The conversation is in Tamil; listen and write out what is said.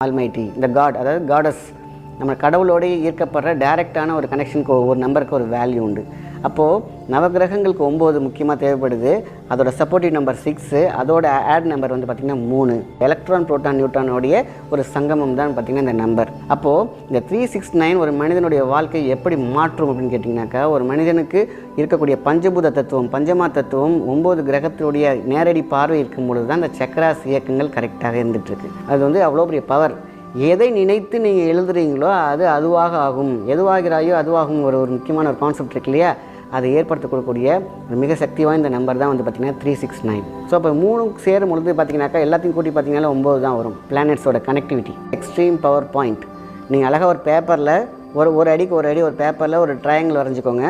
ஆல்மைட்டி இந்த காட், அதாவது காடஸ், நம்ம கடவுளோடு ஈர்க்கப்படுற டைரெக்டான ஒரு கனெக்ஷனுக்கு ஒரு நம்பருக்கு ஒரு வேல்யூ உண்டு. அப்போது நவகிரகங்களுக்கு 9 முக்கியமாக தேவைப்படுது. அதோட சப்போர்ட்டிவ் நம்பர் 6, அதோட ஆட் நம்பர் வந்து பார்த்திங்கன்னா 3. எலக்ட்ரான் புரோட்டான் நியூட்ரானோடைய ஒரு சங்கமம் தான் பார்த்திங்கன்னா இந்த நம்பர். அப்போது இந்த 369 ஒரு மனிதனுடைய வாழ்க்கையை எப்படி மாற்றும் அப்படின்னு கேட்டிங்கனாக்கா, ஒரு மனிதனுக்கு இருக்கக்கூடிய பஞ்சபூத தத்துவம், பஞ்சமா தத்துவம் 9 கிரகத்தினுடைய நேரடி பார்வை இருக்கும் பொழுது தான் இந்த சக்கராஸ் இயக்கங்கள் கரெக்டாக இருந்துகிட்ருக்கு. அது வந்து அவ்வளோ பெரிய பவர். எதை நினைத்து நீங்கள் எழுதுறீங்களோ அது அதுவாக ஆகும், எதுவாகிறாயோ அதுவாகும். ஒரு முக்கியமான ஒரு கான்செப்ட் இருக்கு இல்லையா, அதை ஏற்படுத்தக்கூடிய ஒரு மிக சக்தி வாய்ந்த நம்பர் தான் வந்து பார்த்திங்கன்னா 369. ஸோ அப்போ 3 சேரும் பொழுது பார்த்திங்கனாக்கா எல்லாத்தையும் கூட்டி பார்த்திங்கன்னா 9 தான் வரும். பிளானட்ஸோட கனெக்டிவிட்டி எக்ஸ்ட்ரீம் பவர் பாயிண்ட். நீங்கள் அழகாக ஒரு பேப்பரில் ஒரு அடிக்கு ஒரு அடி ஒரு பேப்பரில் ஒரு ட்ரையாங்கிள் வரைஞ்சிக்கோங்க.